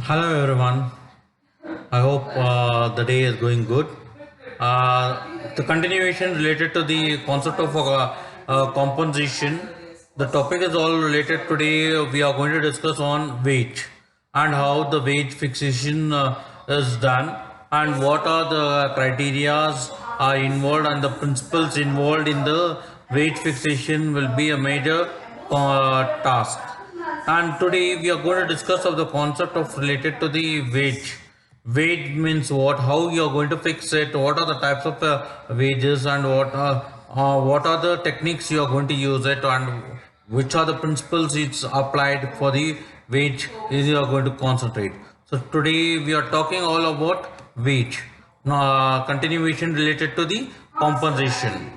Hello everyone. I hope the day is going good. The continuation related to the concept of compensation. The topic is all related today. We are going to discuss on wage and how the wage fixation is done and what are the criterias are involved and the principles involved in the wage fixation will be a major task. And today we are going to discuss of the concept of related to the wage. Wage means what, how you are going to fix it, what are the types of wages, and what are the techniques you are going to use it, and which are the principles it's applied for the wage is you are going to concentrate. So today we are talking all about wage. Now, continuation related to the compensation.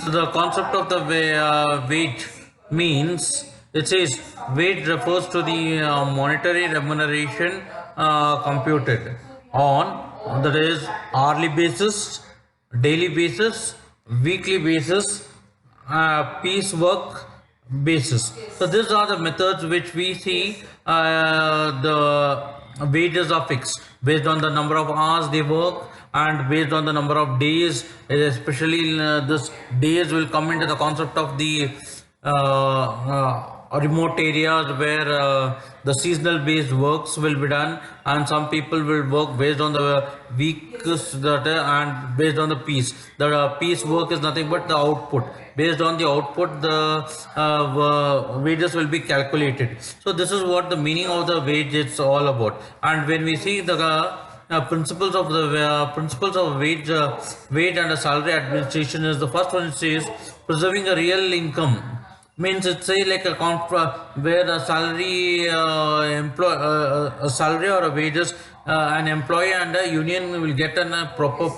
So the concept of the wage means it says wage refers to the monetary remuneration computed on that is hourly basis, daily basis, weekly basis, piece work basis. So these are the methods which we see the wages are fixed based on the number of hours they work and based on the number of days, especially this days will come into the concept of the remote areas where the seasonal based works will be done, and some people will work based on the weeks that and based on the piece. The piece work is nothing but the output. Based on the output, the wages will be calculated. So this is what the meaning of the wage is all about. And when we see the principles of wage and salary administration is the first one. It says preserving a real income means it's say like a where a salary a salary or a wages an employee and a union will get a proper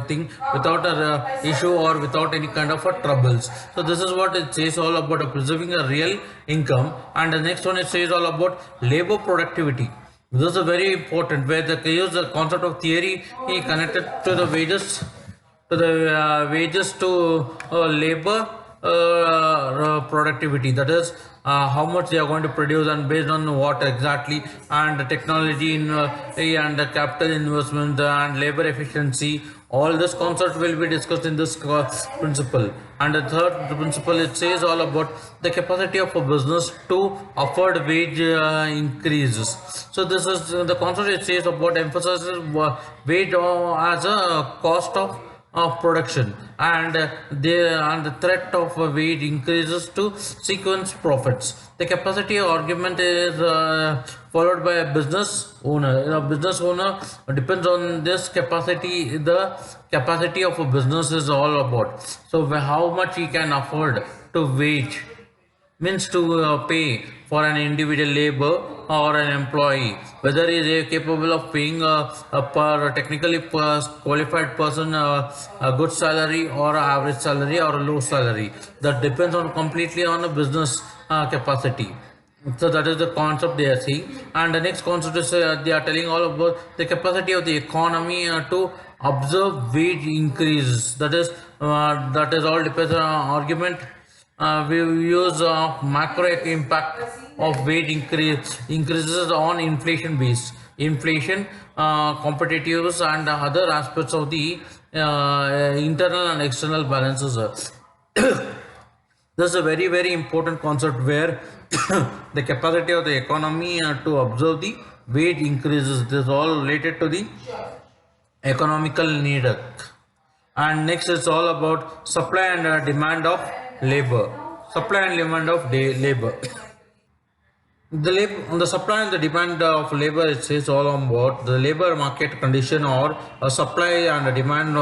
thing without a issue or without any kind of a troubles. So this is what it says all about preserving a real income. And the next one it says all about labor productivity. This is very important where the use the concept of theory he connected to the wages to labor productivity, that is how much they are going to produce and based on what exactly, and the technology and the capital investment and labor efficiency. All this concept will be discussed in this principle. And the third principle it says all about the capacity of a business to afford wage increases. So this is the concept it says about emphasizes wage as a cost of production, and the threat of a wage increases to sequence profits. The capacity argument is followed by a business owner. A business owner depends on this capacity. The capacity of a business is all about. So how much he can afford to wage means to pay for an individual labor or an employee, whether he is capable of paying a per technically qualified person a good salary or a average salary or a low salary. That depends on completely on a business capacity. So that is the concept they are seeing. And the next concept is they are telling all about the capacity of the economy to observe wage increases. That is all depends on argument. We use macro impact of wage increases on inflation, competitiveness, and other aspects of the internal and external balances. This is a very important concept where the capacity of the economy to observe the wage increases. This is all related to the economical need. And next it's all about supply and demand of labor. Supply and demand of labor. The supply and the demand of labor, it says all about the labor market condition or supply and demand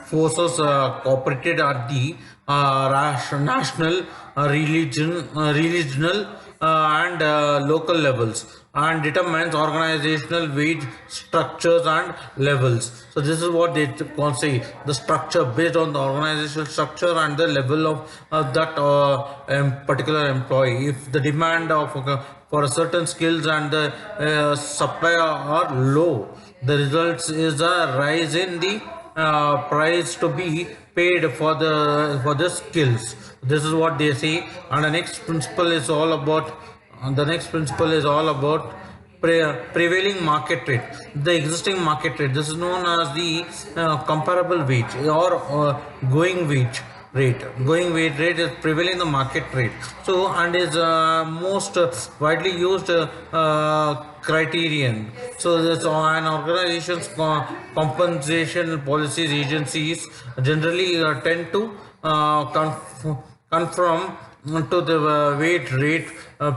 forces cooperated at the national, regional, and local levels, and determines organizational wage structures and levels. So this is what they say, the structure based on the organizational structure and the level of that particular employee. If the demand of for a certain skills and the supply are low, the results is a rise in the price to be paid for the skills. This is what they say. And the next principle is all about prevailing market rate, the existing market rate. This is known as the comparable wage or going wage rate. Going wage rate is prevailing the market rate. So and is most widely used criterion. So this an organization's compensation policies agencies generally tend to conform to the wage rate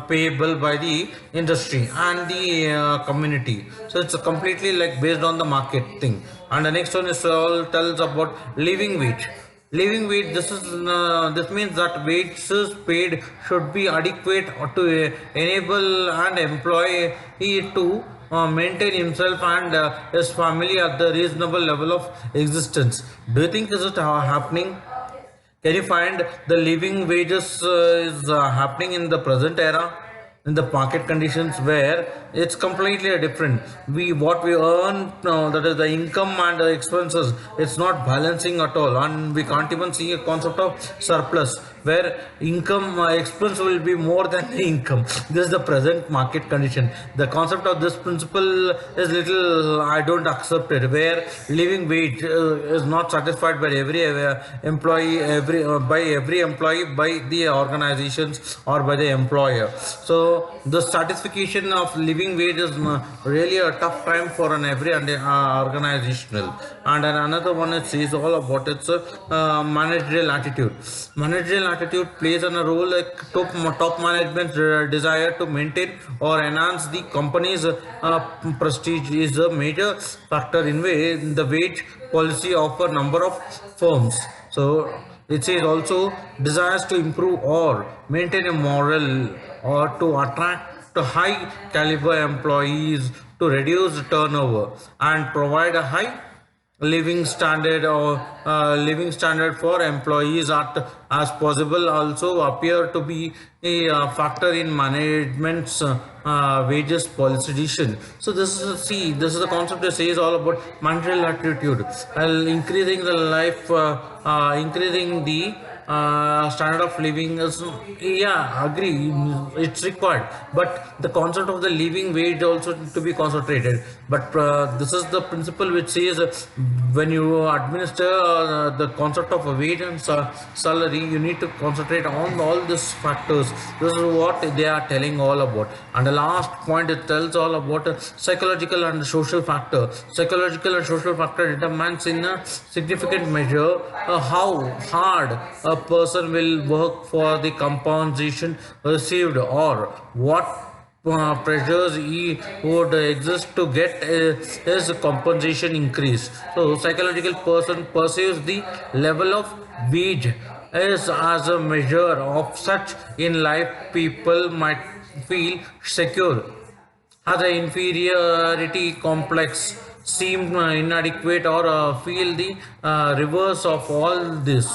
payable by the industry and the community. So it's completely like based on the market thing. And the next one is all tells about living wage. Living wage. This means that wages paid should be adequate to enable an employee to maintain himself and his family at the reasonable level of existence. Do you think is it happening? Can you find the living wages is happening in the present era, in the market conditions where it's completely different? We what we earn, that is the income and the expenses, it's not balancing at all, and we can't even see a concept of surplus where income expense will be more than the income. This is the present market condition. The concept of this principle is little I don't accept it, where living wage is not satisfied by every employee, by every employee, by the organizations or by the employer. So the satisfaction of living wage is really a tough time for an every organizational. And then another one is all about its managerial attitude. Managerial attitude plays on a role like top management's desire to maintain or enhance the company's prestige is a major factor in the wage policy of a number of firms. So it says also desires to improve or maintain a moral or to attract to high caliber employees, to reduce turnover and provide a high living standard for employees at as possible also appear to be a factor in management's wages policy decision. So this is the concept that says all about managerial attitude, increasing the life increasing the standard of living is, yeah, agree, it's required, but the concept of the living wage also to be concentrated. But this is the principle which says when you administer the concept of a wage and salary, you need to concentrate on all these factors. This is what they are telling all about. And the last point, it tells all about psychological and social factor. Psychological and social factor determines in a significant measure how hard a person will work for the compensation received, or what pressures he would exist to get his compensation increase. So psychological person perceives the level of wage as a measure of such in life. People might feel secure as an inferiority complex, seem inadequate, or feel the reverse of all this.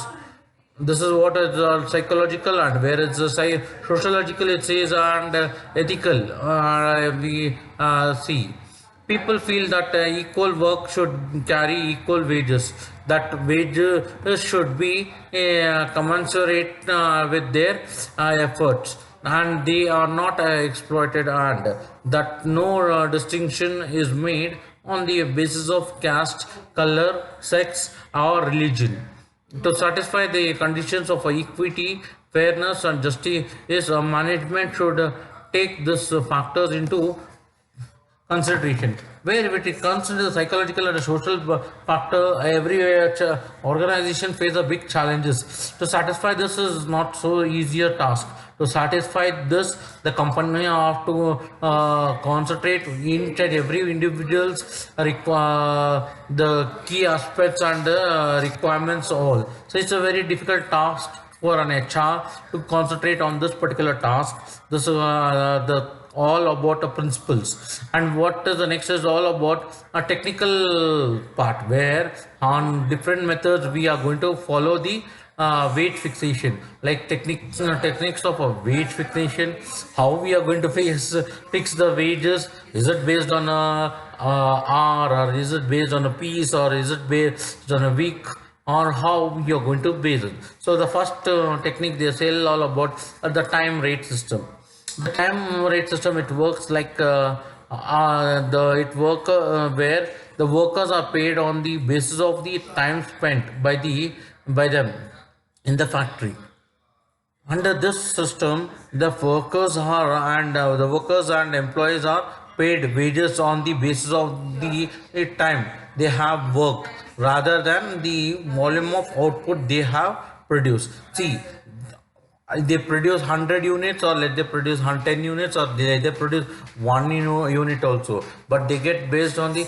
This is what is psychological, and where it's sociological it says, and ethical we see people feel that equal work should carry equal wages, that wages should be commensurate with their efforts, and they are not exploited, and that no distinction is made on the basis of caste, color, sex, or religion. To satisfy the conditions of equity, fairness, and justice, management should take these factors into consideration. Where it comes to the psychological and social factor, every organization face a big challenges. To satisfy this is not so easier task. To satisfy this, the company have to concentrate each and every individual's the key aspects and the requirements all. So it's a very difficult task for an HR to concentrate on this particular task. This the all about the principles. And what is the next is all about a technical part, where on different methods we are going to follow the wage fixation, like techniques of a wage fixation, how we are going to fix the wages. Is it based on a hour, or is it based on a piece, or is it based on a week, or how you're going to base it? So the first technique they say all about the time rate system. The time rate system, it works like where the workers are paid on the basis of the time spent by them in the factory. Under this system, the workers and employees are paid wages on the basis of the time they have worked rather than the volume of output they have produced. See, they produce 100 units, or let they produce 10 units, or they produce one unit also, but they get based on the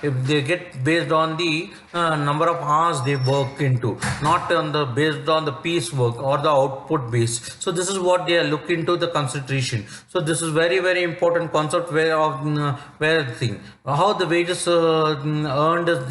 if they get based on the number of hours they work into, not on the based on the piece work or the output base. So this is what they are look into the consideration. So this is very important concept where thing how the wages earned is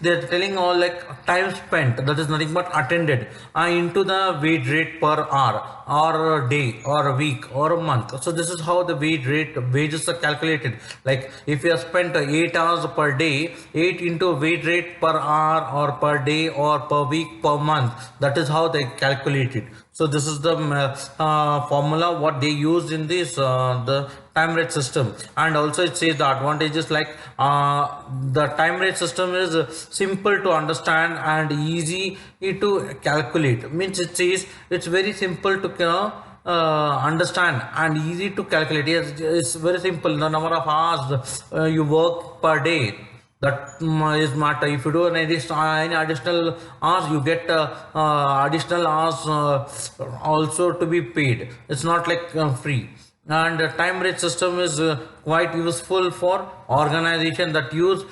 they're telling all like time spent, that is nothing but attended into the wage rate per hour or a day or a week or a month. So this is how the wages are calculated. Like if you have spent 8 hours per day, 8 into wage rate per hour or per day or per week per month, that is how they calculate it. So this is the formula what they use in this the time rate system. And also it says the advantages, like the time rate system is simple to understand and easy to calculate. Means it says it's very simple to understand and easy to calculate. Yes, it's very simple. The number of hours you work per day, that is matter. If you do any additional hours, you get additional hours also to be paid. It's not like free. And time rate system is quite useful for organization that use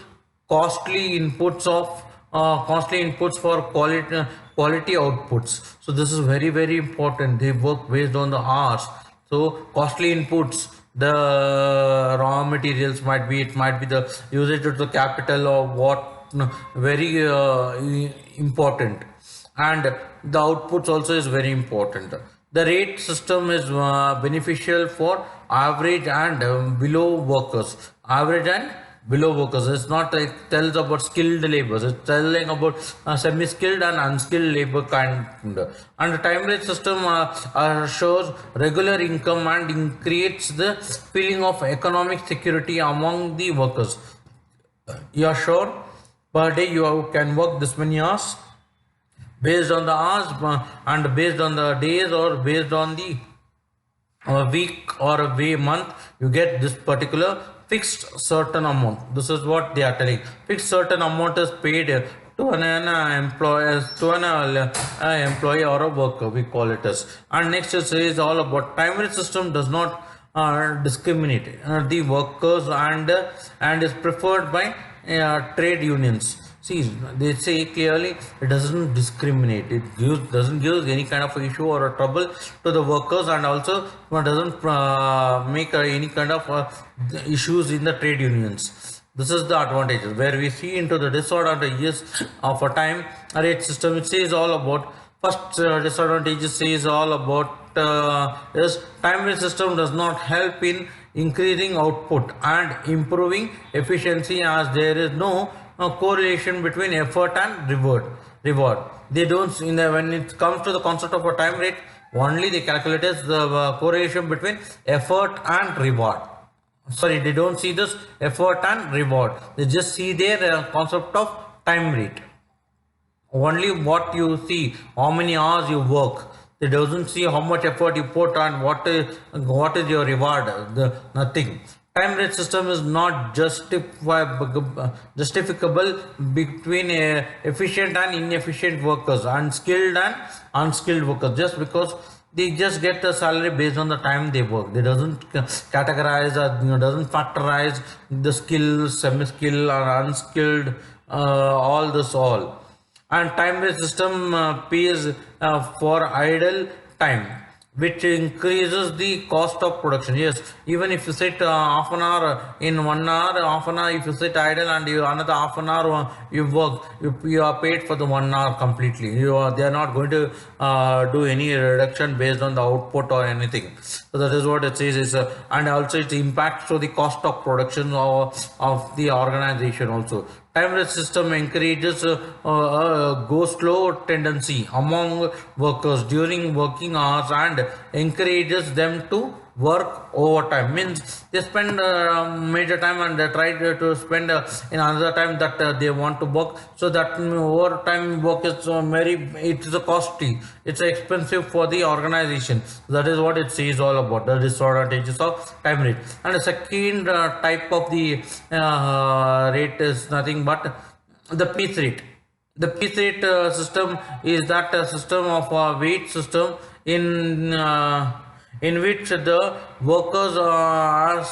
costly inputs of for quality outputs. So this is very important. They work based on the hours. So costly inputs, the raw materials might be the usage of the capital or what, very important. And the outputs also is very important. The rate system is beneficial for average and below workers. Average and below workers. It's not like tells about skilled laborers. It's telling about semi-skilled and unskilled labor kind. And the time rate system shows regular income and creates the feeling of economic security among the workers. You are sure per day you can work this many hours based on the hours and based on the days or based on the week or a way month, you get this particular fixed certain amount. This is what they are telling. Fixed certain amount is paid to an employee or a worker, we call it as. And next it says all about time rate system does not discriminate the workers and is preferred by trade unions. See, they say clearly it doesn't discriminate. It doesn't give any kind of issue or a trouble to the workers, and also doesn't make any kind of issues in the trade unions. This is the advantage. Where we see into the disadvantages of a time rate system, it says all about first disadvantages says all about is time rate system does not help in increasing output and improving efficiency, as there is no correlation between effort and reward. They don't when it comes to the concept of a time rate, only they calculate as the correlation between effort and reward. Sorry, they don't see this effort and reward. They just see their concept of time rate. Only what you see, how many hours you work. They doesn't see how much effort you put and what is your reward. Nothing. Time rate system is not justificable between efficient and inefficient workers, unskilled and unskilled workers, just because they just get the salary based on the time they work. They doesn't categorize or doesn't factorize the skill, semi-skill or unskilled, all. And time based system pays for idle time, which increases the cost of production. Yes, even if you sit half an hour in 1 hour, half an hour if you sit idle, and you another half an hour you work, you are paid for the 1 hour completely. They are not going to do any reduction based on the output or anything. So that is what it says is and also it impacts to the cost of production of the organization also. Time rate system encourages go slow tendency among workers during working hours and encourages them to work overtime. Means they spend major time and they try to spend in another time that they want to work. So that overtime work is very, it is a costly, it's expensive for the organization. That is what it says all about the disadvantages of time rate. And the second type of the rate is nothing but the piece rate. The piece rate system is that system of a wage system in which the workers are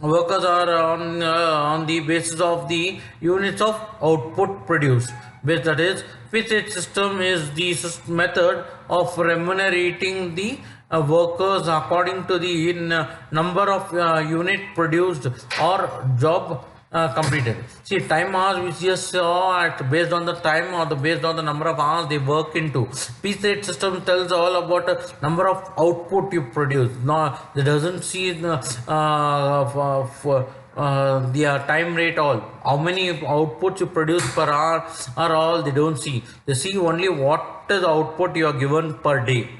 on the basis of the units of output produced. Which that is, piece rate system is the method of remunerating the workers according to the number of unit produced or job completed. See, time hours we just saw at based on the time or the based on the number of hours they work into. Piece rate system tells all about the number of output you produce. No, it doesn't see the time rate all. How many outputs you produce per hour are all they don't see. They see only what is the output you are given per day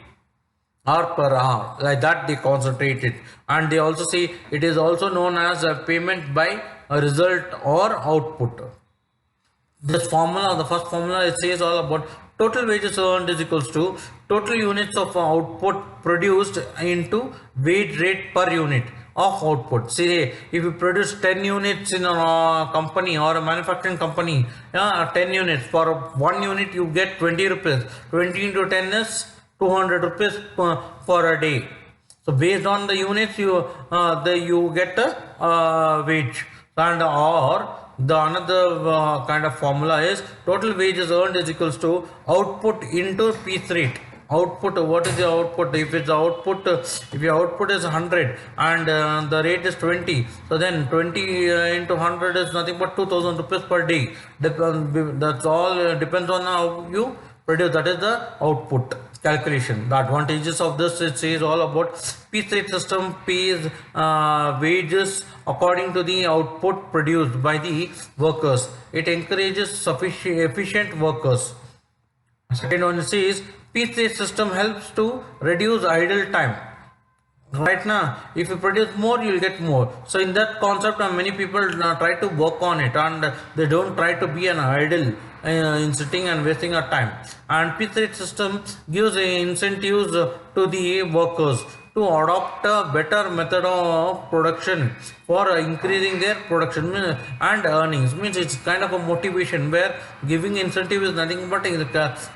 or per hour. Like that they concentrate it. And they also say it is also known as a payment by a result or output. This formula, the first formula, it says all about total wages earned is equals to total units of output produced into wage rate per unit of output. Say if you produce 10 units in a company or a manufacturing company, 10 units, for 1 unit you get 20 rupees. 20 into 10 is 200 rupees for a day. So based on the units you get a wage. And or the another kind of formula is total wages earned is equals to output into piece rate. Output, what is the output? If it's output, if your output is 100 and the rate is 20, so then 20 into 100 is nothing but 2000 rupees per day. That's all depends on how you produce. That is the output calculation. The advantages of this, it says all about piece rate system pays wages according to the output produced by the workers. It encourages efficient workers. Second one says piece rate system helps to reduce idle time. Right now, if you produce more, you will get more. So in that concept, many people try to work on it and they don't try to be an idle in sitting and wasting our time. And piece rate system gives incentives to the workers to adopt a better method of production for increasing their production and earnings. Means it's kind of a motivation where giving incentive is nothing but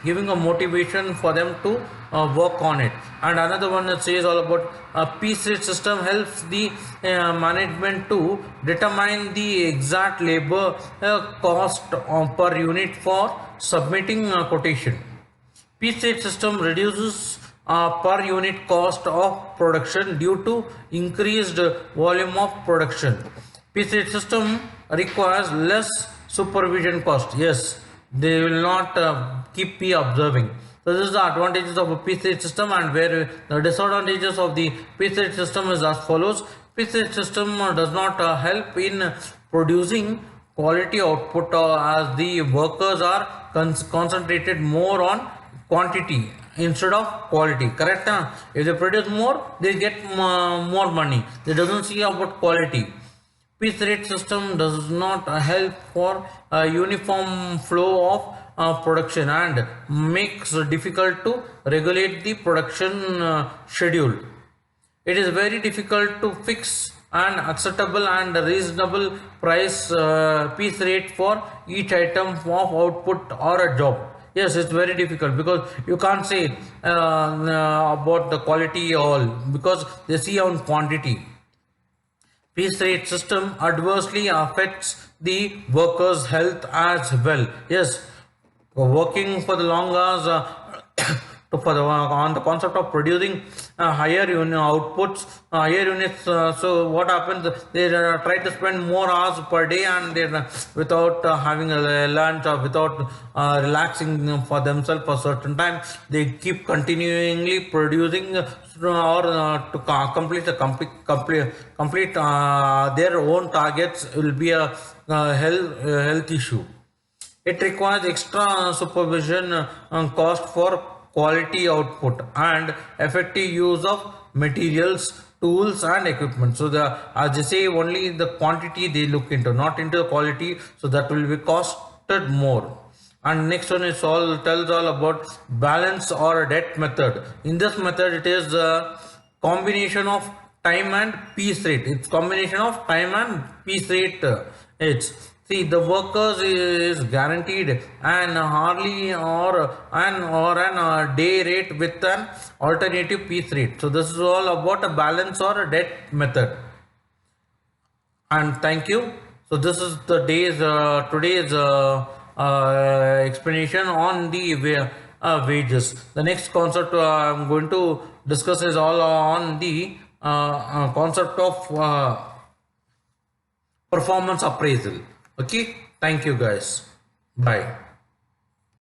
giving a motivation for them to work on it. And another one that says all about a piece rate system helps the management to determine the exact labor cost per unit for submitting a quotation. Piece rate system reduces per unit cost of production due to increased volume of production. Piece rate system requires less supervision cost. Yes, they will not keep observing. So this is the advantages of a piece rate system, and where the disadvantages of the piece rate system is as follows. Piece rate system does not help in producing quality output as the workers are concentrated more on quantity instead of quality. Correct? If they produce more, they get more money. They doesn't see about quality. Piece rate system does not help for a uniform flow of production and makes it difficult to regulate the production schedule. It is very difficult to fix an acceptable and reasonable price piece rate for each item of output or a job. Yes, it's very difficult because you can't say about the quality all because they see on quantity. Piece rate system adversely affects the workers' health as well. Yes, working for the long hours for the on the concept of producing higher unit outputs, higher units. So what happens? They try to spend more hours per day, and they without having a lunch or without relaxing for themselves for certain time, they keep continually producing or to complete their own targets will be a health issue. It requires extra supervision cost for quality output and effective use of materials, tools and equipment. So the, as they say, only the quantity they look into, not into the quality, so that will be costed more. And next one is all tells all about balance or debt method. In this method, it is a combination of time and piece rate. It's combination of time and piece rate. It's see the workers is guaranteed an hourly or an day rate with an alternative piece rate. So this is all about a balance or a debt method. And thank you. So this is the day's today's explanation on the wages. The next concept I'm going to discuss is all on the concept of performance appraisal. Okay, thank you guys. Bye.